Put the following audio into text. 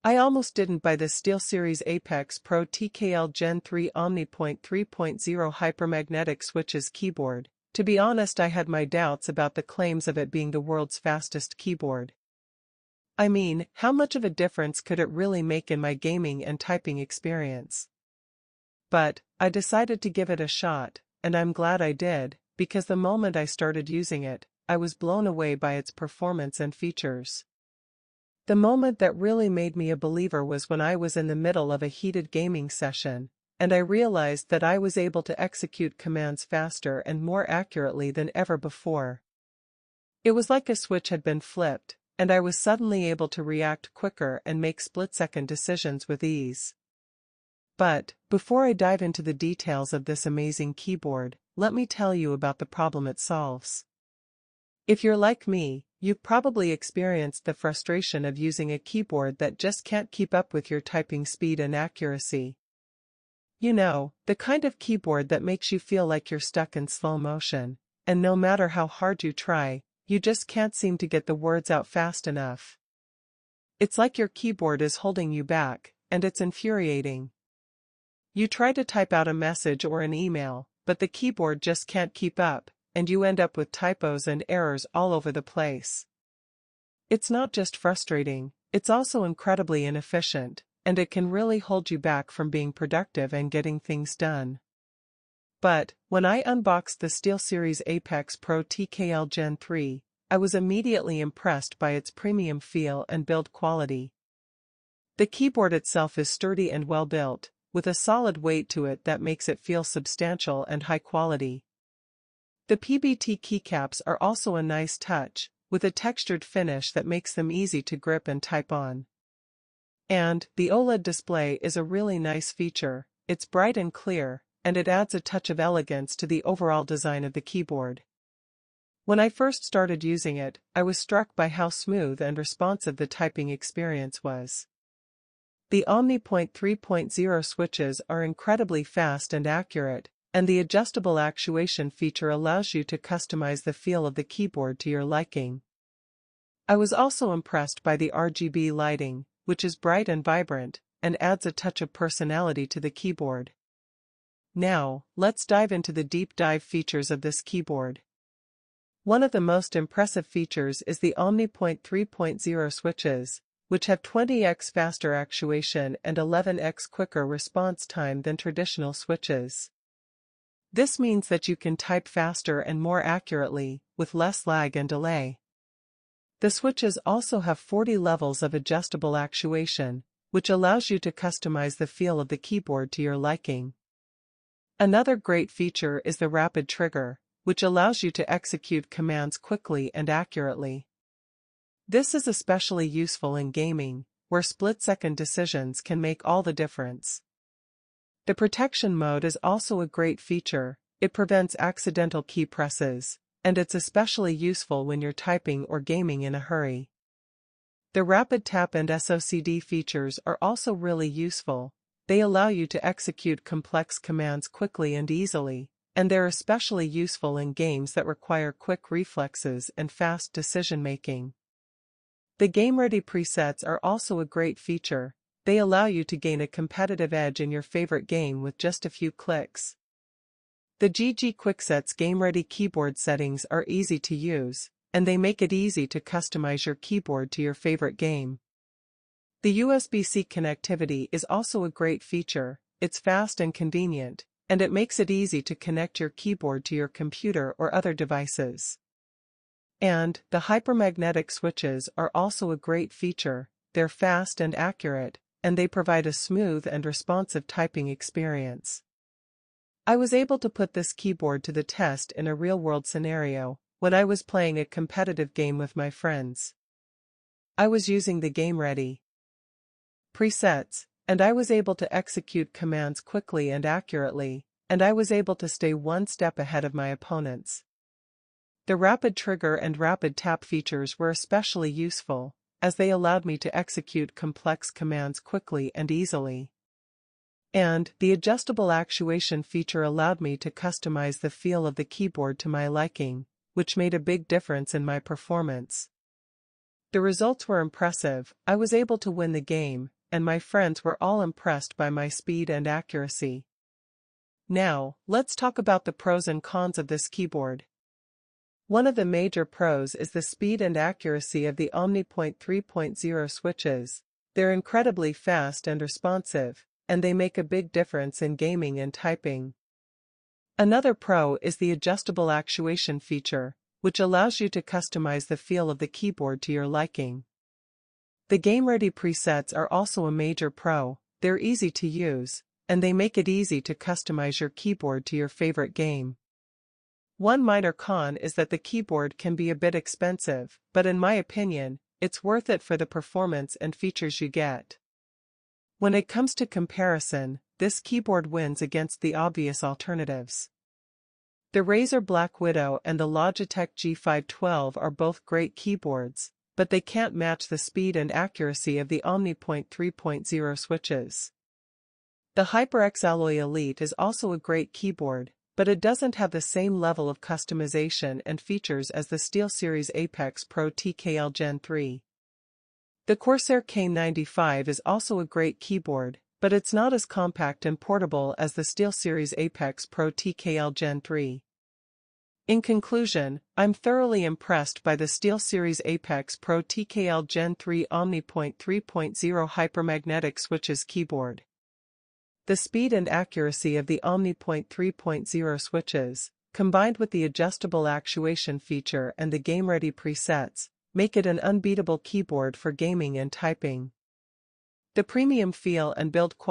I almost didn't buy the SteelSeries Apex Pro TKL Gen 3 OmniPoint 3.0 HyperMagnetic Switches keyboard. To be honest, I had my doubts about the claims of it being the world's fastest keyboard. I mean, how much of a difference could it really make in my gaming and typing experience? But I decided to give it a shot, and I'm glad I did, because the moment I started using it, I was blown away by its performance and features. The moment that really made me a believer was when I was in the middle of a heated gaming session, and I realized that I was able to execute commands faster and more accurately than ever before. It was like a switch had been flipped, and I was suddenly able to react quicker and make split-second decisions with ease. But, before I dive into the details of this amazing keyboard, let me tell you about the problem it solves. If you're like me, you've probably experienced the frustration of using a keyboard that just can't keep up with your typing speed and accuracy. You know, the kind of keyboard that makes you feel like you're stuck in slow motion, and no matter how hard you try, you just can't seem to get the words out fast enough. It's like your keyboard is holding you back, and it's infuriating. You try to type out a message or an email, but the keyboard just can't keep up, and you end up with typos and errors all over the place. It's not just frustrating, it's also incredibly inefficient, and it can really hold you back from being productive and getting things done. But, when I unboxed the SteelSeries Apex Pro TKL Gen 3, I was immediately impressed by its premium feel and build quality. The keyboard itself is sturdy and well built, with a solid weight to it that makes it feel substantial and high quality. The PBT keycaps are also a nice touch, with a textured finish that makes them easy to grip and type on. And the OLED display is a really nice feature. It's bright and clear, and it adds a touch of elegance to the overall design of the keyboard. When I first started using it, I was struck by how smooth and responsive the typing experience was. The OmniPoint 3.0 switches are incredibly fast and accurate, and the adjustable actuation feature allows you to customize the feel of the keyboard to your liking. I was also impressed by the RGB lighting, which is bright and vibrant, and adds a touch of personality to the keyboard. Now, let's dive into the deep dive features of this keyboard. One of the most impressive features is the OmniPoint 3.0 switches, which have 20x faster actuation and 11x quicker response time than traditional switches. This means that you can type faster and more accurately, with less lag and delay. The switches also have 40 levels of adjustable actuation, which allows you to customize the feel of the keyboard to your liking. Another great feature is the rapid trigger, which allows you to execute commands quickly and accurately. This is especially useful in gaming, where split-second decisions can make all the difference. The protection mode is also a great feature. It prevents accidental key presses, and it's especially useful when you're typing or gaming in a hurry. The rapid tap and SOCD features are also really useful. They allow you to execute complex commands quickly and easily, and they're especially useful in games that require quick reflexes and fast decision-making. The game-ready presets are also a great feature. They allow you to gain a competitive edge in your favorite game with just a few clicks. The GG Quickset's game-ready keyboard settings are easy to use, and they make it easy to customize your keyboard to your favorite game. The USB-C connectivity is also a great feature. It's fast and convenient, and it makes it easy to connect your keyboard to your computer or other devices. And the HyperMagnetic switches are also a great feature. They're fast and accurate, and they provide a smooth and responsive typing experience. I was able to put this keyboard to the test in a real-world scenario, when I was playing a competitive game with my friends. I was using the game-ready presets, and I was able to execute commands quickly and accurately, and I was able to stay one step ahead of my opponents. The rapid trigger and rapid tap features were especially useful, as they allowed me to execute complex commands quickly and easily. And the adjustable actuation feature allowed me to customize the feel of the keyboard to my liking, which made a big difference in my performance. The results were impressive. I was able to win the game, and my friends were all impressed by my speed and accuracy. Now, let's talk about the pros and cons of this keyboard. One of the major pros is the speed and accuracy of the OmniPoint 3.0 switches. They're incredibly fast and responsive, and they make a big difference in gaming and typing. Another pro is the adjustable actuation feature, which allows you to customize the feel of the keyboard to your liking. The game-ready presets are also a major pro. They're easy to use, and they make it easy to customize your keyboard to your favorite game. One minor con is that the keyboard can be a bit expensive, but in my opinion, it's worth it for the performance and features you get. When it comes to comparison, this keyboard wins against the obvious alternatives. The Razer Black Widow and the Logitech G512 are both great keyboards, but they can't match the speed and accuracy of the OmniPoint 3.0 switches. The HyperX Alloy Elite is also a great keyboard, but it doesn't have the same level of customization and features as the SteelSeries Apex Pro TKL Gen 3. The Corsair K95 is also a great keyboard, but it's not as compact and portable as the SteelSeries Apex Pro TKL Gen 3. In conclusion, I'm thoroughly impressed by the SteelSeries Apex Pro TKL Gen 3 OmniPoint 3.0 HyperMagnetic Switches keyboard. The speed and accuracy of the OmniPoint 3.0 switches, combined with the adjustable actuation feature and the game-ready presets, make it an unbeatable keyboard for gaming and typing. The premium feel and build quality